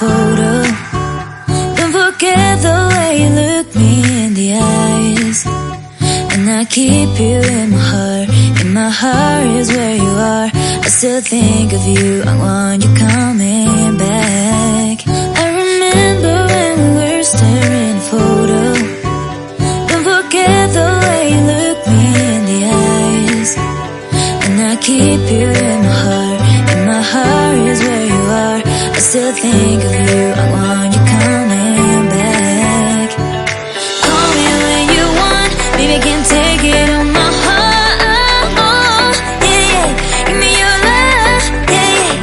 photo. Don't forget the way you look me in the eyes. And I keep you in my heart. In my heart is where you are. I still think of you. I want you coming back. I remember when we were staring at a photo. Don't forget the way you look me in the eyes. And I keep you in my heart. In my heart is where you are. I still think of you. I want you coming back. Call me when you want. Baby, I can't take it on my heart. Yeah, yeah. Give me your love. Yeah, yeah.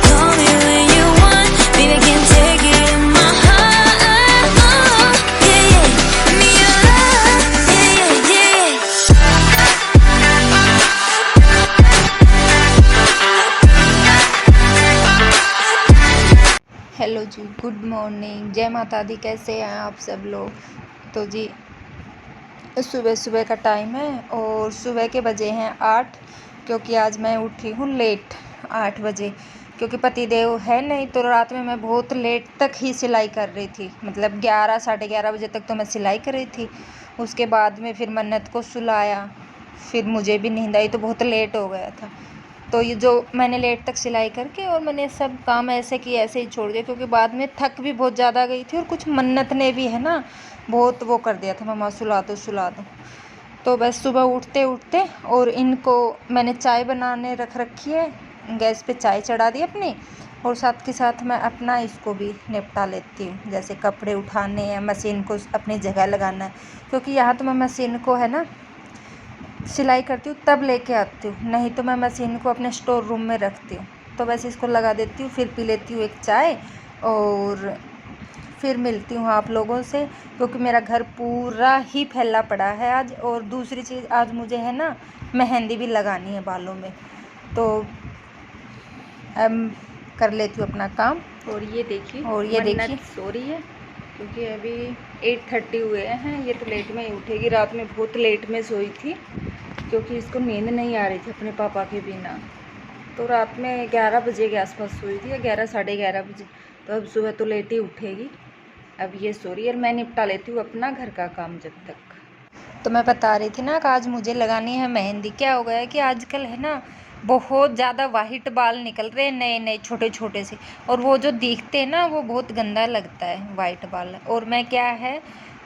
Call me when you want. Baby, I can't take it on my heart. Yeah, yeah. Give me your love. Yeah, yeah, yeah. Hello जी, good morning, जय माता दी। कैसे हैं आप सब लोग? तो जी सुबह सुबह का टाइम है और सुबह के बजे हैं 8, क्योंकि आज मैं उठी हूँ लेट 8 बजे, क्योंकि पतिदेव है नहीं। तो रात में मैं बहुत लेट तक ही सिलाई कर रही थी, मतलब 11 साढ़े 11 बजे तक तो मैं सिलाई कर रही थी। उसके बाद में फिर मन्नत को सुलाया, फिर मुझे भी नींद आई, तो बहुत लेट हो गया था। तो ये जो मैंने लेट तक सिलाई करके और मैंने सब काम ऐसे कि ऐसे ही छोड़ दिया, क्योंकि बाद में थक भी बहुत ज़्यादा गई थी और कुछ मन्नत ने भी है ना बहुत वो कर दिया था, मम्मा सुला दो सुला दो। तो बस सुबह उठते उठते और इनको मैंने चाय बनाने रख रखी है, गैस पे चाय चढ़ा दी अपनी, और साथ के साथ मैं अपना इसको भी निपटा लेती हूँ, जैसे कपड़े उठाने हैं, मशीन को अपनी जगह लगाना है, क्योंकि यहाँ तो मैं मशीन को है ना सिलाई करती हूँ तब लेके आती हूँ, नहीं तो मैं मशीन को अपने स्टोर रूम में रखती हूँ। तो बस इसको लगा देती हूँ, फिर पी लेती हूँ एक चाय और फिर मिलती हूँ आप लोगों से, क्योंकि मेरा घर पूरा ही फैला पड़ा है आज। और दूसरी चीज़, आज मुझे है ना मेहंदी भी लगानी है बालों में, तो अब कर लेती हूँ अपना काम। और ये देखिए सो रही है, क्योंकि अभी 8:30 हुए हैं। ये तो लेट में ही उठेगी, रात में बहुत लेट में सोई थी, क्योंकि इसको नींद नहीं आ रही थी अपने पापा के बिना। तो रात में 11 बजे के आसपास सोई थी, या 11 साढ़े 11 बजे। तो अब सुबह तो लेट ही उठेगी। अब ये सो रही है और मैं निपटा लेती हूँ अपना घर का काम जब तक। तो मैं बता रही थी ना कि आज मुझे लगानी है मेहंदी। क्या हो गया है कि आजकल है ना बहुत ज़्यादा वाइट बाल निकल रहे हैं, नए नए छोटे छोटे से, और वो जो दिखते हैं ना वो बहुत गंदा लगता है वाइट बाल। और मैं क्या है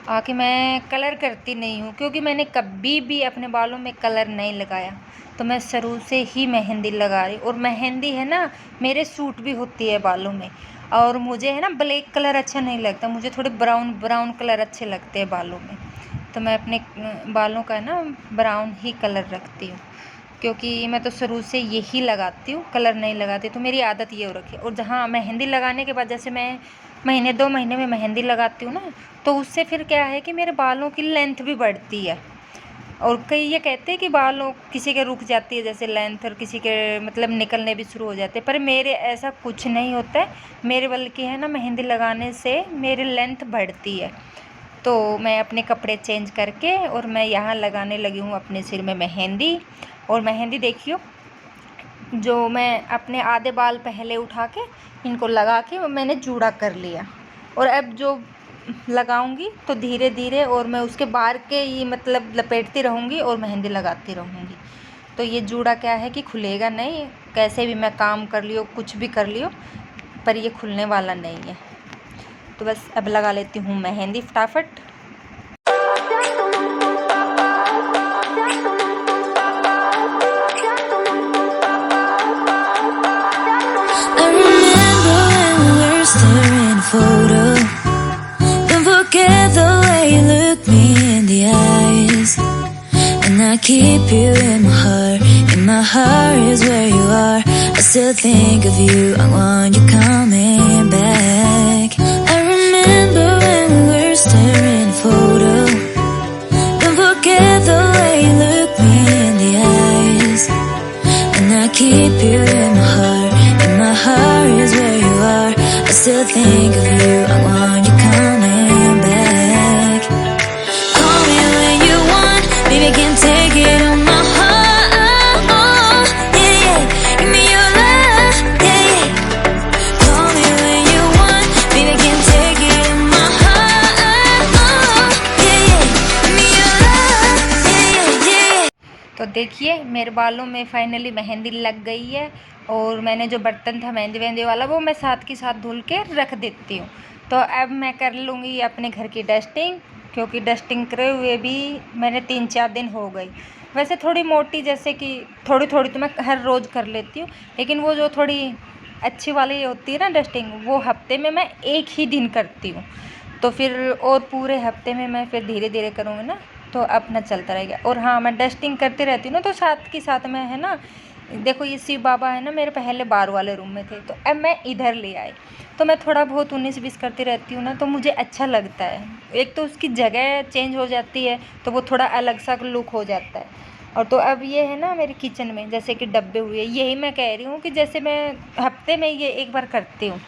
आके मैं कलर करती नहीं हूँ, क्योंकि मैंने कभी भी अपने बालों में कलर नहीं लगाया। तो मैं शुरू से ही मेहंदी लगा रही, और मेहंदी है ना मेरे सूट भी होती है बालों में। और मुझे है ना ब्लैक कलर अच्छा नहीं लगता, मुझे थोड़े ब्राउन ब्राउन कलर अच्छे लगते हैं बालों में। तो मैं अपने बालों का ना ब्राउन ही कलर रखती हूँ, क्योंकि मैं तो शुरू से यही लगाती हूँ, कलर नहीं लगाती। तो मेरी आदत ये हो रखी है। और जहाँ मेहंदी लगाने के बाद, जैसे मैं महीने 2 महीने में मेहंदी लगाती हूँ ना, तो उससे फिर क्या है कि मेरे बालों की लेंथ भी बढ़ती है। और कई ये कहते हैं कि बालों किसी के रुक जाती है जैसे लेंथ, और किसी के मतलब निकलने भी शुरू हो जाते हैं, पर मेरे ऐसा कुछ नहीं होता है। मेरे बल्कि है ना मेहंदी लगाने से मेरी लेंथ बढ़ती है। तो मैं अपने कपड़े चेंज करके और मैं यहाँ लगाने लगी हूँ अपने सिर में मेहंदी। और मेहंदी देखियो, जो मैं अपने आधे बाल पहले उठा के इनको लगा के मैंने जूड़ा कर लिया, और अब जो लगाऊंगी तो धीरे धीरे, और मैं उसके बाहर के ही मतलब लपेटती रहूँगी और मेहंदी लगाती रहूँगी। तो ये जूड़ा क्या है कि खुलेगा नहीं, कैसे भी मैं काम कर लियो, कुछ भी कर लियो, पर ये खुलने वाला नहीं है। तो बस अब लगा लेती हूँ मेहंदी फटाफट। Photo. Don't forget the way you look me in the eyes. And I keep you in my heart. In my heart is where you are. I still think of you. I want you coming back. I remember when we were staring at a photo. Don't forget the way you look me in the eyes. And I keep you in my heart. In my heart is where you are. I still think of you. I want you coming back. Call me when you want. Baby, I can't take it on my heart. Yeah, yeah. Give me your love. Yeah, yeah. Call me when you want. देखिए मेरे बालों में finally mehndi लग गई है, और मैंने जो बर्तन था मेहंदी वेहंदी वाला वो मैं साथ के साथ धुल के रख देती हूँ। तो अब मैं कर लूँगी अपने घर की डस्टिंग, क्योंकि डस्टिंग करे हुए भी मैंने 3-4 दिन हो गई। वैसे थोड़ी मोटी, जैसे कि थोड़ी थोड़ी तो मैं हर रोज़ कर लेती हूँ, लेकिन वो जो थोड़ी अच्छी वाली होती है ना डस्टिंग, वो हफ्ते में मैं एक ही दिन करती हूँ। तो फिर और पूरे हफ्ते में मैं फिर धीरे धीरे करूँगी ना, तो अपना चलता रहेगा। और हाँ, मैं डस्टिंग करती रहती हूँ ना, तो साथ के साथ मैं है ना, देखो ये शिव बाबा है ना, मेरे पहले बाहर वाले रूम में थे, तो अब मैं इधर ले आई। तो मैं थोड़ा बहुत 19-20 करती रहती हूँ ना, तो मुझे अच्छा लगता है। एक तो उसकी जगह चेंज हो जाती है, तो वो थोड़ा अलग सा लुक हो जाता है। और तो अब ये है ना मेरे किचन में जैसे कि डब्बे हुए, यही मैं कह रही हूँ कि जैसे मैं हफ्ते में ये एक बार करती हूँ।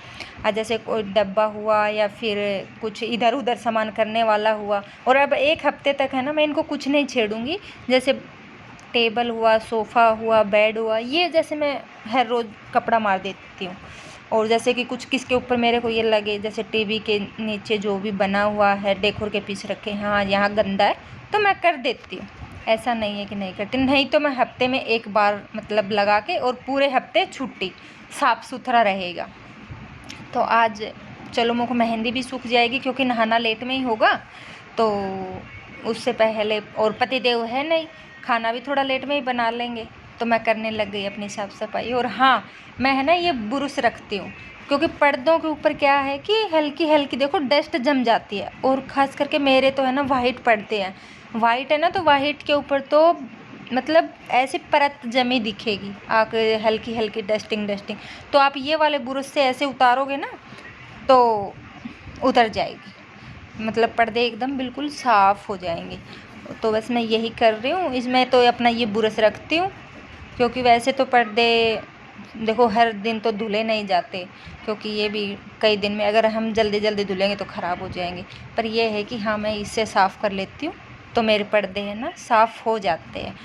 जैसे कोई डब्बा हुआ या फिर कुछ इधर उधर सामान करने वाला हुआ, और अब एक हफ्ते तक है ना मैं इनको कुछ नहीं छेड़ूंगी। जैसे टेबल हुआ, सोफ़ा हुआ, बेड हुआ, ये जैसे मैं हर रोज़ कपड़ा मार देती हूँ। और जैसे कि कुछ किसके ऊपर मेरे को ये लगे, जैसे टीवी के नीचे जो भी बना हुआ है डेकोर के पीछे रखे, हाँ यहाँ गंदा है, तो मैं कर देती हूँ। ऐसा नहीं है कि नहीं करती, नहीं तो मैं हफ्ते में एक बार मतलब लगा के, और पूरे हफ्ते छुट्टी, साफ़ सुथरा रहेगा। तो आज चलो मेरे को मेहंदी भी सूख जाएगी, क्योंकि नहाना लेट में ही होगा, तो उससे पहले, और पतिदेव है नहीं, खाना भी थोड़ा लेट में ही बना लेंगे। तो मैं करने लग गई अपनी साफ़ सफाई। और हाँ, मैं है ना ये बुरुश रखती हूँ, क्योंकि पर्दों के ऊपर क्या है कि हल्की हल्की देखो डस्ट जम जाती है, और ख़ास करके मेरे तो है ना वाइट पर्दे हैं, वाइट है ना, तो वाइट के ऊपर तो मतलब ऐसी परत जमी दिखेगी आके, हल्की हल्की डस्टिंग डस्टिंग। तो आप ये वाले ब्रश से ऐसे उतारोगे ना, तो उतर जाएगी, मतलब पर्दे एकदम बिल्कुल साफ़ हो जाएंगे। तो बस मैं यही कर रही हूँ, इसमें तो अपना ये ब्रश रखती हूँ, क्योंकि वैसे तो पर्दे देखो हर दिन तो धुले नहीं जाते, क्योंकि ये भी कई दिन में अगर हम जल्दी जल्दी धुलेंगे तो ख़राब हो जाएंगे। पर यह है कि हाँ, मैं इससे साफ़ कर लेती हूँ, तो मेरे पर्दे हैं ना साफ़ हो जाते हैं।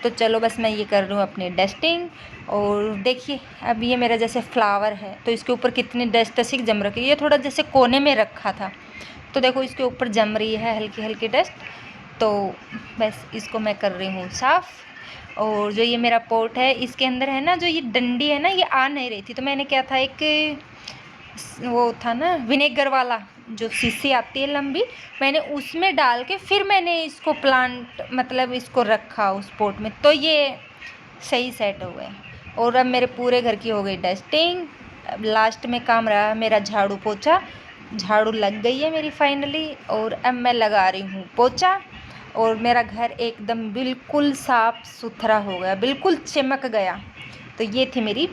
तो चलो बस मैं ये कर रही हूँ अपनी डस्टिंग। और देखिए अब ये मेरा जैसे फ्लावर है, तो इसके ऊपर कितनी डस्ट सी जम रखी है, ये थोड़ा जैसे कोने में रखा था, तो देखो इसके ऊपर जम रही है हल्की हल्की डस्ट। तो बस इसको मैं कर रही हूँ साफ़। और जो ये मेरा पॉट है, इसके अंदर है ना जो ये डंडी है ना, ये आ नहीं रही थी, तो मैंने क्या था, एक वो था ना विनेगर वाला जो शीशी आती है लंबी, मैंने उसमें डाल के फिर मैंने इसको प्लांट मतलब इसको रखा उस पॉट में, तो ये सही सेट हो गए। और अब मेरे पूरे घर की हो गई डस्टिंग। अब लास्ट में काम रहा मेरा झाड़ू पोछा। झाड़ू लग गई है मेरी फाइनली, और अब मैं लगा रही हूँ पोछा, और मेरा घर एकदम बिल्कुल साफ़ सुथरा हो गया, बिल्कुल चमक गया। तो ये थी मेरी